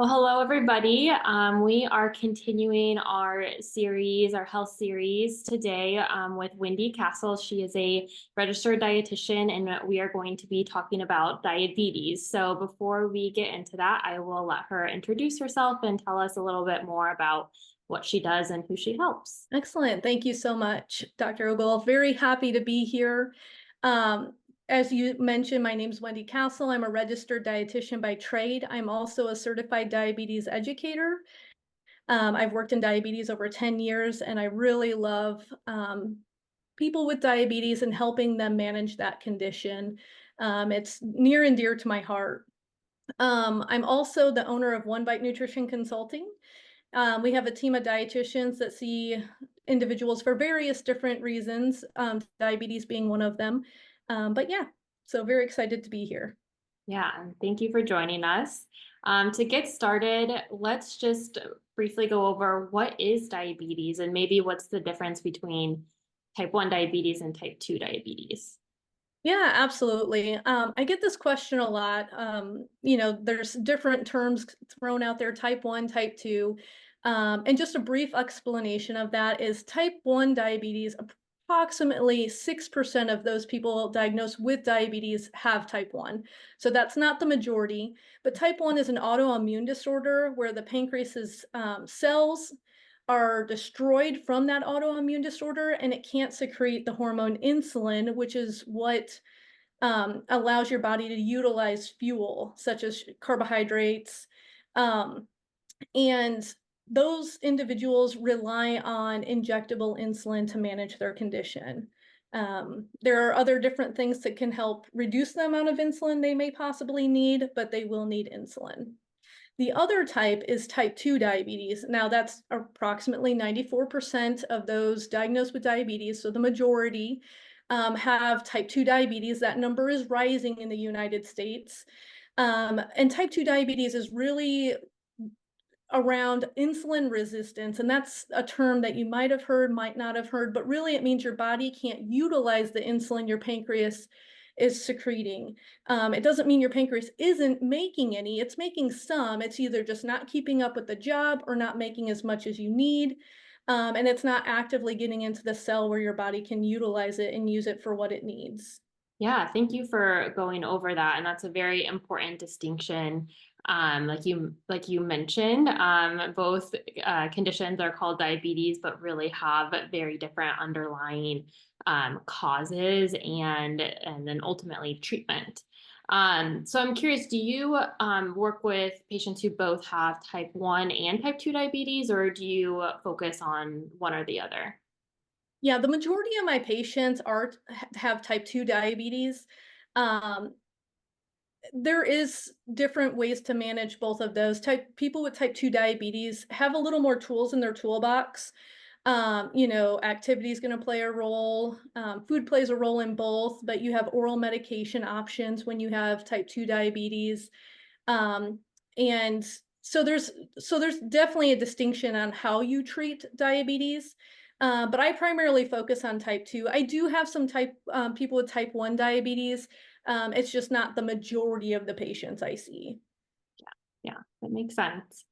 Well, hello, everybody. We are continuing our series, our health series today with Wendy Castle. She is a registered dietitian, and we are going to be talking about diabetes. So, before we get into that, I will let her introduce herself and tell us a little bit more about what she does and who she helps. Excellent. Thank you so much, Dr. Ogle. Very happy to be here. Um, as you mentioned, my name is Wendy Castle. I'm a registered dietitian by trade. I'm also a certified diabetes educator. I've worked in diabetes over 10 years, and I really love people with diabetes and helping them manage that condition. It's near and dear to my heart. I'm also the owner of One Bite Nutrition Consulting. We have a team of dietitians that see individuals for various different reasons, diabetes being one of them. But yeah, so very excited to be here. Yeah, and thank you for joining us. To get started, let's just briefly go over what is diabetes and maybe what's the difference between type 1 diabetes and type 2 diabetes. Yeah, absolutely. I get this question a lot. There's different terms thrown out there, type 1, type 2. And just a brief explanation of that is type 1 diabetes, approximately 6% of those people diagnosed with diabetes have type 1. So that's not the majority, but type 1 is an autoimmune disorder where the pancreas's cells are destroyed from that autoimmune disorder and it can't secrete the hormone insulin, which is what allows your body to utilize fuel, such as carbohydrates. Um, and those individuals rely on injectable insulin to manage their condition. There are other different things that can help reduce the amount of insulin they may possibly need, but they will need insulin. The other type is type 2 diabetes. Now, that's approximately 94% of those diagnosed with diabetes. So the majority have type 2 diabetes. That number is rising in the United States. And type 2 diabetes is really around insulin resistance. And that's a term that you might have heard, might not have heard, but really it means your body can't utilize the insulin your pancreas is secreting. It doesn't mean your pancreas isn't making any, it's making some. It's either just not keeping up with the job or not making as much as you need. And it's not actively getting into the cell where your body can utilize it and use it for what it needs. Yeah, thank you for going over that. And that's a very important distinction. Like you mentioned, both conditions are called diabetes, but really have very different underlying causes and then ultimately treatment. So I'm curious, do you work with patients who both have type 1 and type 2 diabetes, or do you focus on one or the other? Yeah, the majority of my patients are have type 2 diabetes. Um, there is different ways to manage both of those. Type people with type 2 diabetes have a little more tools in their toolbox. Activity is going to play a role. Food plays a role in both, but you have oral medication options when you have type 2 diabetes. Um, and so there's definitely a distinction on how you treat diabetes. But I primarily focus on type 2. I do have some people with type 1 diabetes. It's just not the majority of the patients I see. Yeah, that makes sense.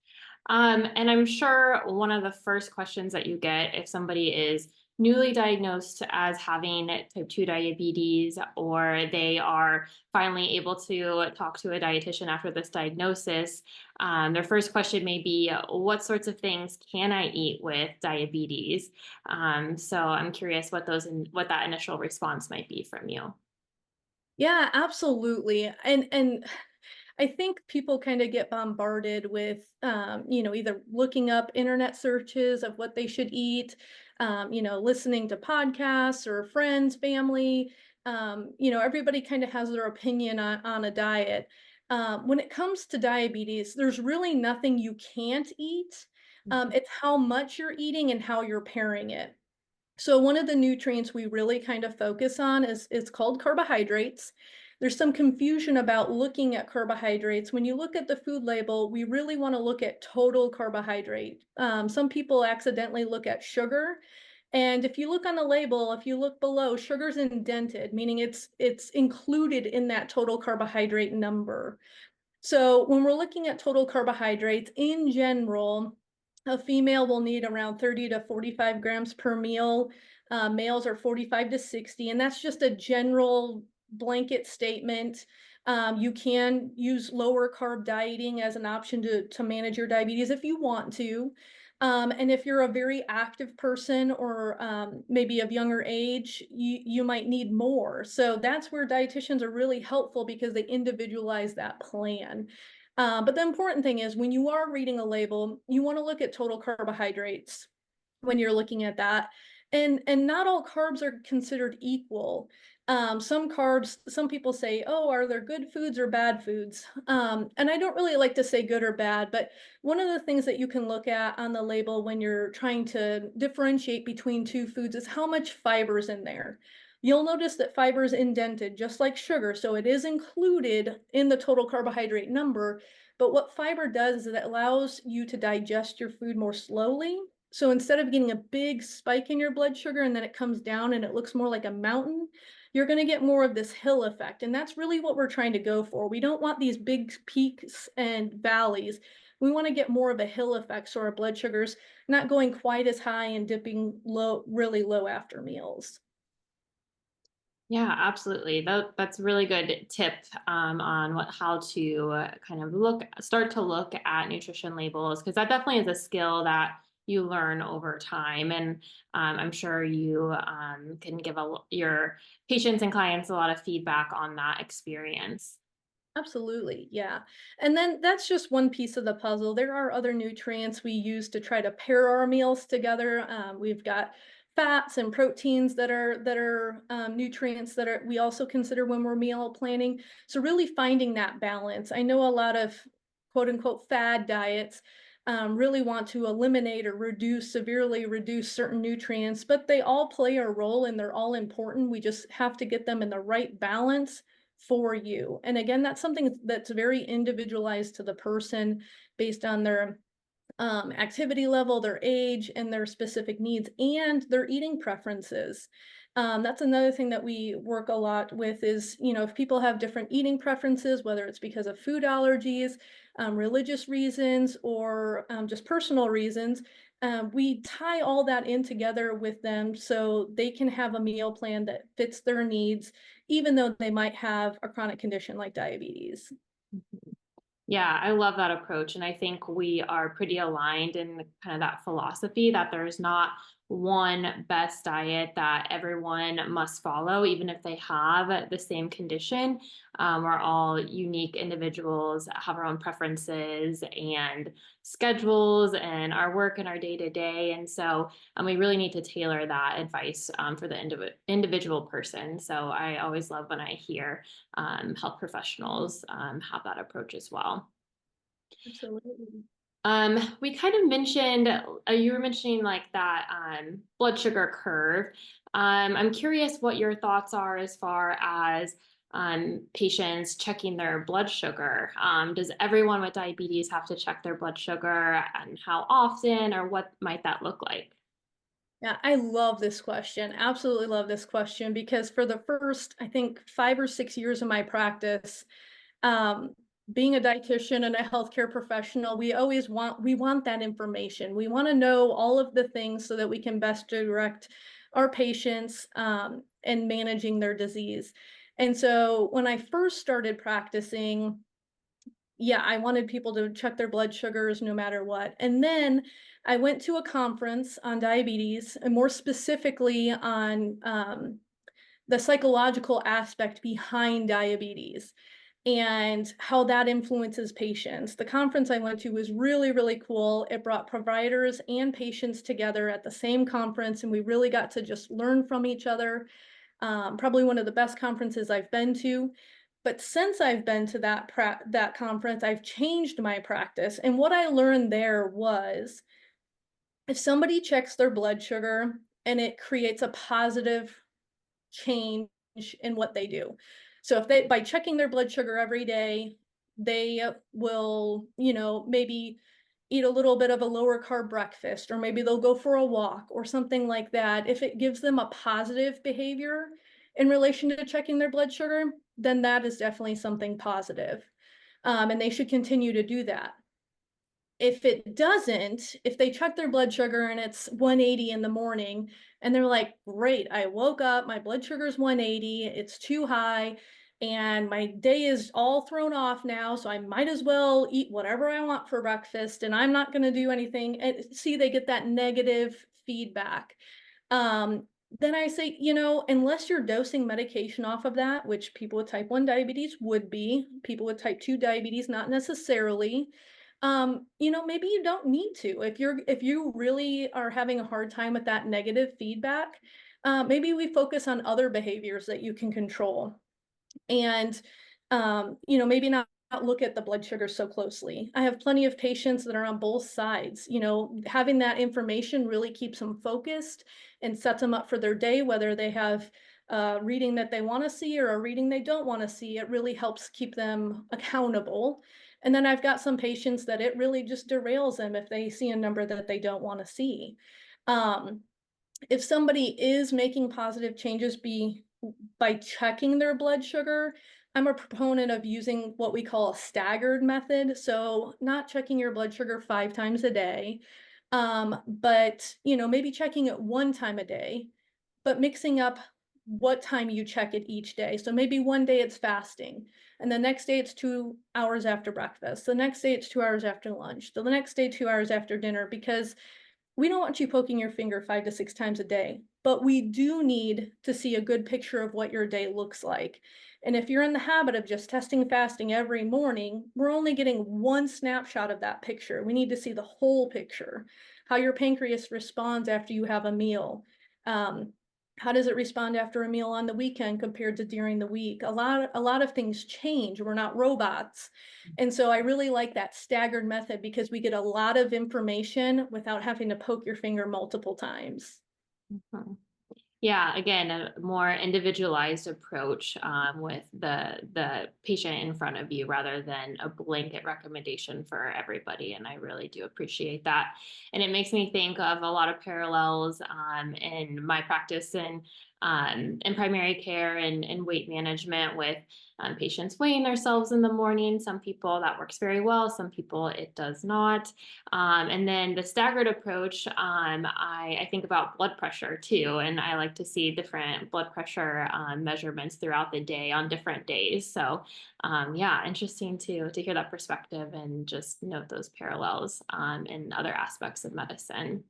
And I'm sure one of the first questions that you get if somebody is newly diagnosed as having type 2 diabetes, or they are finally able to talk to a dietitian after this diagnosis, their first question may be, what sorts of things can I eat with diabetes? So I'm curious what that initial response might be from you. Yeah, absolutely. And I think people kind of get bombarded with, either looking up internet searches of what they should eat, listening to podcasts or friends, family. Everybody kind of has their opinion on a diet. When it comes to diabetes, there's really nothing you can't eat. It's how much you're eating and how you're pairing it. So one of the nutrients we really kind of focus on is it's called carbohydrates. There's some confusion about looking at carbohydrates. When you look at the food label, we really want to look at total carbohydrate. Some people accidentally look at sugar. And if you look on the label, if you look below, sugar's indented, meaning it's included in that total carbohydrate number. So when we're looking at total carbohydrates in general, a female will need around 30 to 45 grams per meal. Males are 45 to 60, and that's just a general blanket statement. You can use lower carb dieting as an option to manage your diabetes if you want to. And if you're a very active person or maybe of younger age, you might need more. So that's where dietitians are really helpful because they individualize that plan. But the important thing is when you are reading a label, you want to look at total carbohydrates when you're looking at that. And not all carbs are considered equal. Some carbs, some people say, oh, are there good foods or bad foods? And I don't really like to say good or bad, but one of the things that you can look at on the label when you're trying to differentiate between two foods is how much fiber is in there. You'll notice that fiber is indented just like sugar, so it is included in the total carbohydrate number. But what fiber does is it allows you to digest your food more slowly. So instead of getting a big spike in your blood sugar and then it comes down and it looks more like a mountain, you're going to get more of this hill effect. And that's really what we're trying to go for. We don't want these big peaks and valleys. We want to get more of a hill effect so our blood sugar's not going quite as high and dipping low, really low after meals. Yeah, absolutely. That's a really good tip on how to kind of start to look at nutrition labels, because that definitely is a skill that you learn over time. And I'm sure you can give your patients and clients a lot of feedback on that experience. Absolutely, yeah. And then that's just one piece of the puzzle. There are other nutrients we use to try to pair our meals together. We've got fats and proteins that are nutrients that are we also consider when we're meal planning. So really finding that balance. I know a lot of quote unquote fad diets really want to eliminate or severely reduce certain nutrients, but they all play a role and they're all important. We just have to get them in the right balance for you. And again, that's something that's very individualized to the person based on their activity level, their age, and their specific needs and their eating preferences. That's another thing that we work a lot with is, if people have different eating preferences, whether it's because of food allergies, religious reasons, or just personal reasons, we tie all that in together with them so they can have a meal plan that fits their needs, even though they might have a chronic condition like diabetes. Yeah, I love that approach. And I think we are pretty aligned in kind of that philosophy that there's not one best diet that everyone must follow, even if they have the same condition. We're all unique individuals that have our own preferences and schedules and our work and our day to day. And so we really need to tailor that advice for the individual person. So I always love when I hear health professionals have that approach as well. Absolutely. We kind of mentioned, you were mentioning like that blood sugar curve. I'm curious what your thoughts are as far as patients checking their blood sugar. Does everyone with diabetes have to check their blood sugar, and how often, or what might that look like? Yeah, I love this question. Absolutely love this question because for the first, I think, 5 or 6 years of my practice, um, being a dietitian and a healthcare professional, we want that information. We want to know all of the things so that we can best direct our patients in managing their disease. And so when I first started practicing, yeah, I wanted people to check their blood sugars no matter what. And then I went to a conference on diabetes and more specifically on the psychological aspect behind diabetes and how that influences patients. The conference I went to was really, really cool. It brought providers and patients together at the same conference, and we really got to just learn from each other. Probably one of the best conferences I've been to. But since I've been to that conference, I've changed my practice. And what I learned there was if somebody checks their blood sugar and it creates a positive change in what they do. So if they by checking their blood sugar every day, they will, maybe eat a little bit of a lower carb breakfast, or maybe they'll go for a walk or something like that. If it gives them a positive behavior in relation to checking their blood sugar, then that is definitely something positive. And they should continue to do that. If it doesn't, if they check their blood sugar and it's 180 in the morning and they're like, great, I woke up, my blood sugar is 180, it's too high, and my day is all thrown off now, so I might as well eat whatever I want for breakfast and I'm not going to do anything. And see, they get that negative feedback. Um, then I say, unless you're dosing medication off of that, which people with type 1 diabetes would be, people with type 2 diabetes, not necessarily. Maybe you don't need to. If you really are having a hard time with that negative feedback, maybe we focus on other behaviors that you can control. And maybe not look at the blood sugar so closely. I have plenty of patients that are on both sides. Having that information really keeps them focused and sets them up for their day, whether they have a reading that they want to see or a reading they don't want to see. It really helps keep them accountable. And then I've got some patients that it really just derails them if they see a number that they don't want to see. Um, if somebody is making positive changes by checking their blood sugar, I'm a proponent of using what we call a staggered method. So not checking your blood sugar 5 times a day, but maybe checking it 1 time a day, but mixing up what time you check it each day. So maybe one day it's fasting, and the next day it's 2 hours after breakfast. The next day it's 2 hours after lunch. The next day, 2 hours after dinner, because we don't want you poking your finger 5 to 6 times a day, but we do need to see a good picture of what your day looks like. And if you're in the habit of just testing fasting every morning, we're only getting one snapshot of that picture. We need to see the whole picture, how your pancreas responds after you have a meal. How does it respond after a meal on the weekend compared to during the week? A lot of things change. We're not robots. And so I really like that staggered method because we get a lot of information without having to poke your finger multiple times. Mhm. Yeah, again, a more individualized approach with the patient in front of you rather than a blanket recommendation for everybody. And I really do appreciate that. And it makes me think of a lot of parallels in my practice in primary care and weight management with patients weighing themselves in the morning. Some people that works very well, some people it does not. And then the staggered approach, I think about blood pressure too. And I like to see different blood pressure measurements throughout the day on different days. So yeah, interesting to hear that perspective and just note those parallels in other aspects of medicine.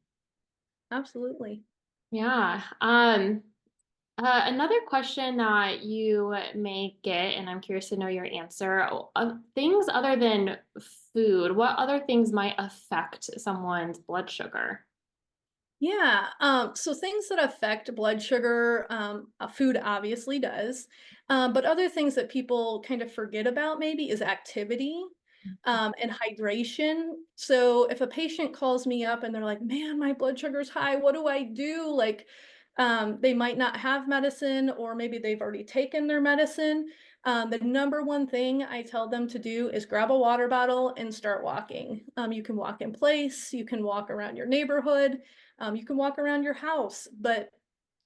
Absolutely. Yeah. Another question that you may get, and I'm curious to know your answer, things other than food, what other things might affect someone's blood sugar? Yeah, so things that affect blood sugar, food obviously does, but other things that people kind of forget about maybe is activity, and hydration. So if a patient calls me up and they're like, "Man, my blood sugar's high, what do I do?" Like, they might not have medicine, or maybe they've already taken their medicine. The number one thing I tell them to do is grab a water bottle and start walking. You can walk in place, you can walk around your neighborhood. You can walk around your house, but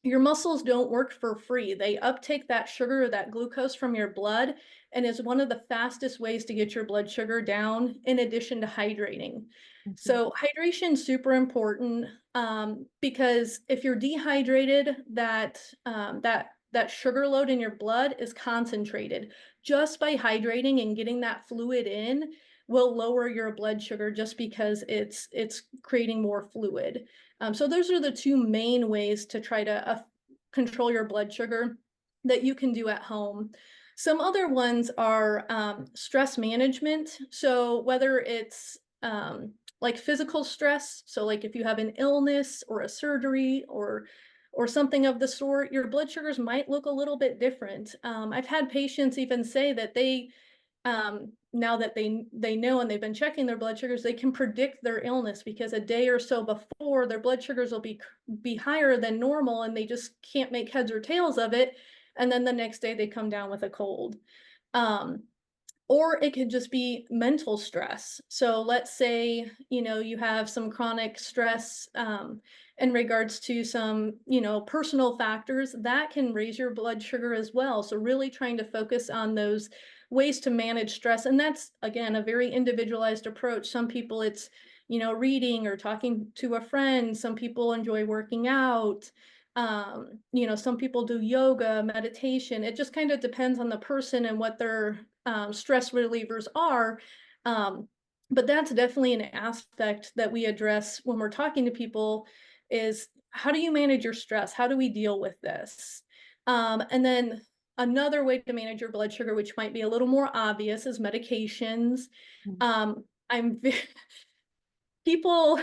your muscles don't work for free. They uptake that sugar or that glucose from your blood, and is one of the fastest ways to get your blood sugar down, in addition to hydrating. Mhm. So hydration is super important, because if you're dehydrated, that sugar load in your blood is concentrated. Just by hydrating and getting that fluid in will lower your blood sugar, just because it's creating more fluid. So those are the two main ways to try to control your blood sugar that you can do at home. Some other ones are stress management. So whether it's like physical stress, so like if you have an illness or a surgery or something of the sort, your blood sugars might look a little bit different. I've had patients even say that now that they know and they've been checking their blood sugars, they can predict their illness, because a day or so before, their blood sugars will be higher than normal and they just can't make heads or tails of it, and then the next day they come down with a cold. um, or it could just be mental stress. So let's say, you have some chronic stress, in regards to some, personal factors that can raise your blood sugar as well. So really trying to focus on those ways to manage stress. And that's, again, a very individualized approach. Some people it's, reading or talking to a friend. Some people enjoy working out. Some people do yoga, meditation. It just kind of depends on the person and what their stress relievers are. Um, but that's definitely an aspect that we address when we're talking to people is how do you manage your stress? How do we deal with this? And then another way to manage your blood sugar, which might be a little more obvious, is medications. Mm. I'm people,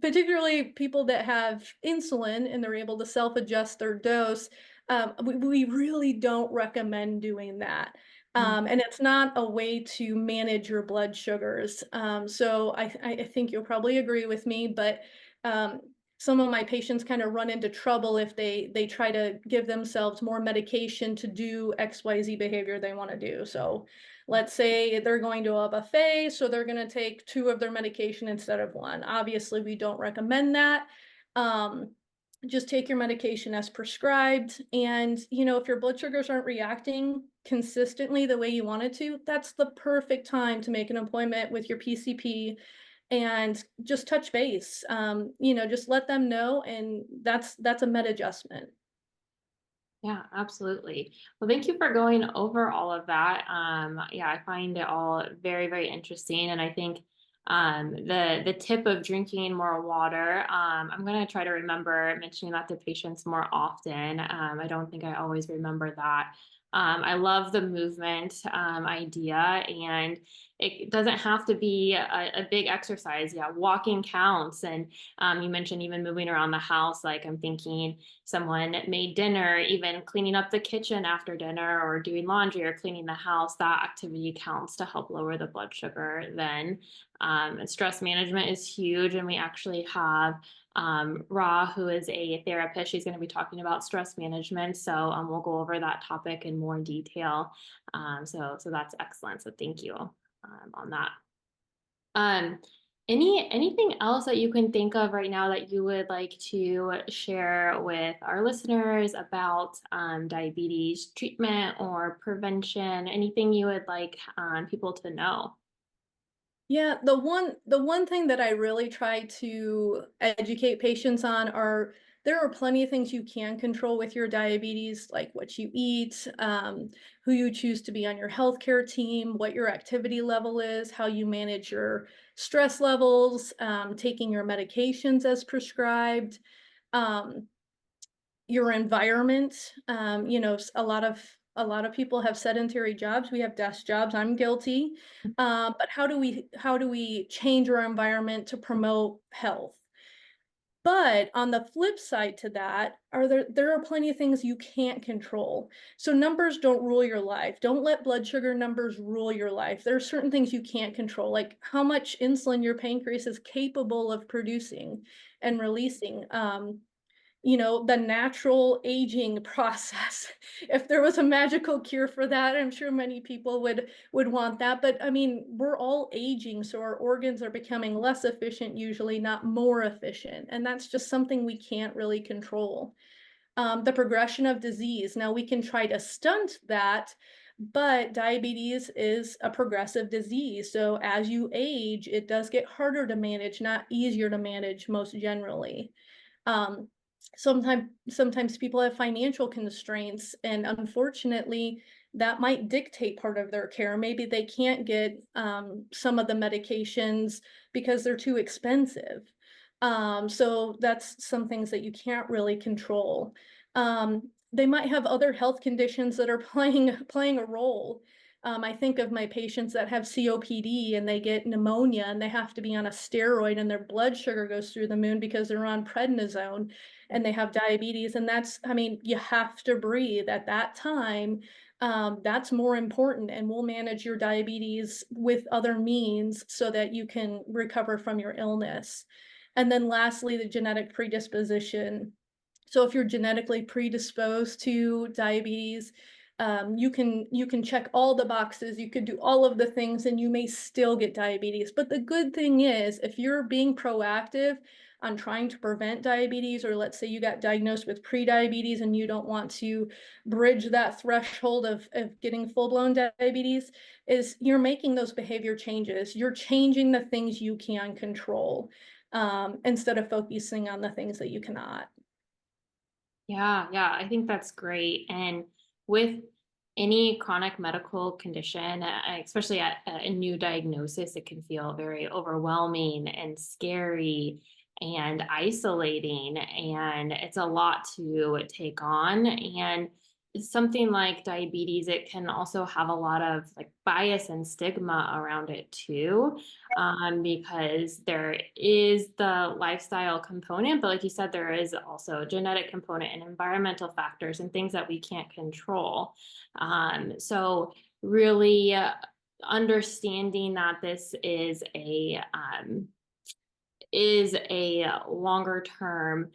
particularly people that have insulin and they're able to self-adjust their dose, we really don't recommend doing that. Mm. And it's not a way to manage your blood sugars. So I think you'll probably agree with me, but um, some of my patients kind of run into trouble if they try to give themselves more medication to do XYZ behavior they want to do. So let's say they're going to a buffet, so they're going to take 2 of their medication instead of 1. Obviously, we don't recommend that. Um, just take your medication as prescribed. And, if your blood sugars aren't reacting consistently the way you wanted to, that's the perfect time to make an appointment with your PCP and just touch base. Just let them know, and that's a med adjustment. Yeah, absolutely. Well, thank you for going over all of that. Yeah, I find it all very, very interesting. And I think the tip of drinking more water, I'm going to try to remember mentioning that to patients more often. I don't think I always remember that. I love the movement idea, and it doesn't have to be a big exercise. Yeah, walking counts. And you mentioned even moving around the house. Like I'm thinking someone made dinner, even cleaning up the kitchen after dinner or doing laundry or cleaning the house, that activity counts to help lower the blood sugar then. And stress management is huge. And we actually have Ra, who is a therapist. She's going to be talking about stress management. So we'll go over that topic in more detail. So that's excellent. So thank you on that. Um, anything else that you can think of right now that you would like to share with our listeners about diabetes treatment or prevention? Anything you would like people to know? Yeah, the one thing that I really try to educate patients on are there are plenty of things you can control with your diabetes, like what you eat, who you choose to be on your healthcare team, what your activity level is, how you manage your stress levels, taking your medications as prescribed. Um, your environment. A lot of people have sedentary jobs. We have desk jobs. I'm guilty. But how do we change our environment to promote health? But on the flip side to that, there are plenty of things you can't control. So numbers don't rule your life. Don't let blood sugar numbers rule your life. There are certain things you can't control, like how much insulin your pancreas is capable of producing and releasing. The natural aging process. If there was a magical cure for that, I'm sure many people would want that. But I mean, we're all aging, so our organs are becoming less efficient, usually not more efficient. And that's just something we can't really control. The progression of disease. Now we can try to stunt that, but diabetes is a progressive disease. So as you age, it does get harder to manage, not easier to manage most generally. Um, sometimes people have financial constraints, and unfortunately, that might dictate part of their care. Maybe they can't get some of the medications because they're too expensive. So that's some things that you can't really control. They might have other health conditions that are playing a role. I think of my patients that have COPD and they get pneumonia and they have to be on a steroid and their blood sugar goes through the moon because they're on prednisone and they have diabetes. And I mean, you have to breathe at that time. That's more important, and we'll manage your diabetes with other means so that you can recover from your illness. And then lastly, the genetic predisposition. So if you're genetically predisposed to diabetes, You can check all the boxes, you could do all of the things, and you may still get diabetes. But the good thing is, if you're being proactive on trying to prevent diabetes, or let's say you got diagnosed with pre-diabetes and you don't want to bridge that threshold of getting full-blown diabetes, is you're making those behavior changes. You're changing the things you can control, instead of focusing on the things that you cannot. Yeah, yeah, I think that's great. And with any chronic medical condition, especially at a new diagnosis, it can feel very overwhelming and scary and isolating. And it's a lot to take on. And something like diabetes, it can also have a lot of like bias and stigma around it too, because there is the lifestyle component, but like you said, there is also a genetic component and environmental factors and things that we can't control. So really understanding that this is a longer term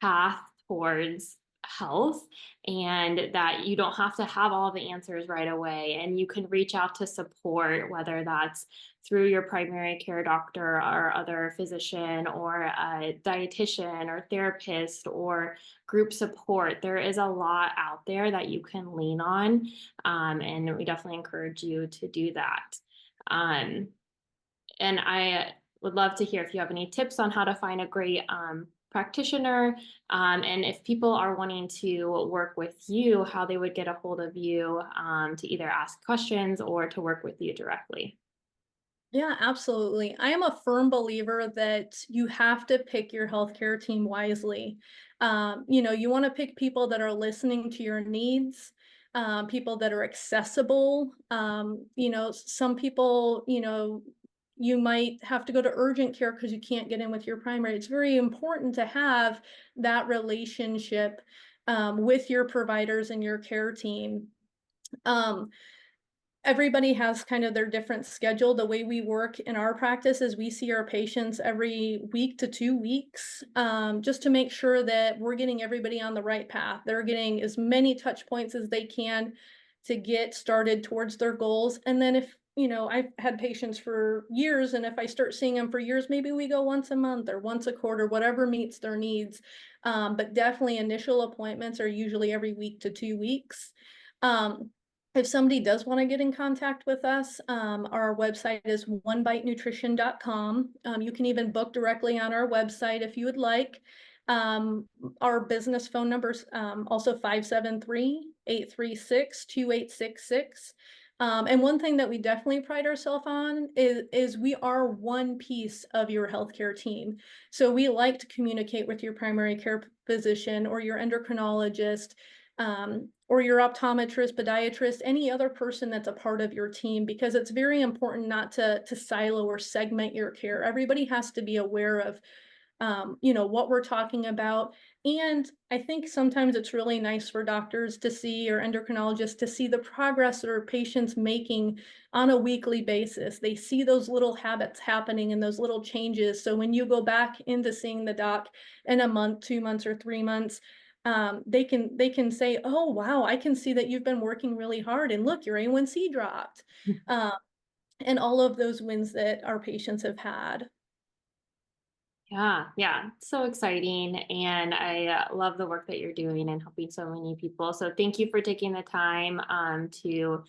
path towards health, and that you don't have to have all the answers right away, and you can reach out to support, whether that's through your primary care doctor or other physician or a dietitian or therapist or group support. There is a lot out there that you can lean on, and we definitely encourage you to do that. um, and I would love to hear if you have any tips on how to find a great practitioner, and if people are wanting to work with you, how they would get a hold of you, to either ask questions or to work with you directly. Yeah, absolutely. I am a firm believer that you have to pick your healthcare team wisely. You want to pick people that are listening to your needs, people that are accessible. Some people, you might have to go to urgent care because you can't get in with your primary. It's very important to have that relationship with your providers and your care team. Um, Everybody has kind of their different schedule. The way we work in our practice is we see our patients every week to 2 weeks, just to make sure that we're getting everybody on the right path. They're getting as many touch points as they can to get started towards their goals. And then if, I've had patients for years, and if I start seeing them for years, maybe we go once a month or once a quarter, whatever meets their needs. But definitely initial appointments are usually every week to 2 weeks. Um, if somebody does want to get in contact with us, our website is onebitenutrition.com. You can even book directly on our website if you would like. Our business phone number is also 573-836-2866. And one thing that we definitely pride ourselves on is we are one piece of your healthcare team. So we like to communicate with your primary care physician or your endocrinologist, or your optometrist, podiatrist, any other person that's a part of your team, because it's very important not to silo or segment your care. Everybody has to be aware of, what we're talking about. And I think sometimes it's really nice for doctors to see, or endocrinologists to see the progress that our patients making on a weekly basis. They see those little habits happening and those little changes. So when you go back into seeing the doc in a month, 2 months, or 3 months, they can say, "Oh, wow, I can see that you've been working really hard, and look, your A1C dropped." Um, and all of those wins that our patients have had. Yeah, yeah, so exciting. And I love the work that you're doing and helping so many people. So thank you for taking the time to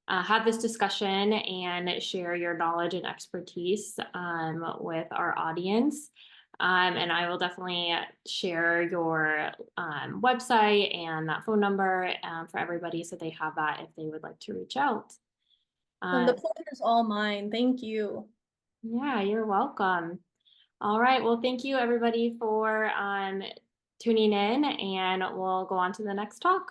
have this discussion and share your knowledge and expertise with our audience. And I will definitely share your website and that phone number for everybody so they have that if they would like to reach out. The Uh, pleasure is all mine. Thank you. yeah, you're welcome. All right. Well, thank you everybody for tuning in, and we'll go on to the next talk.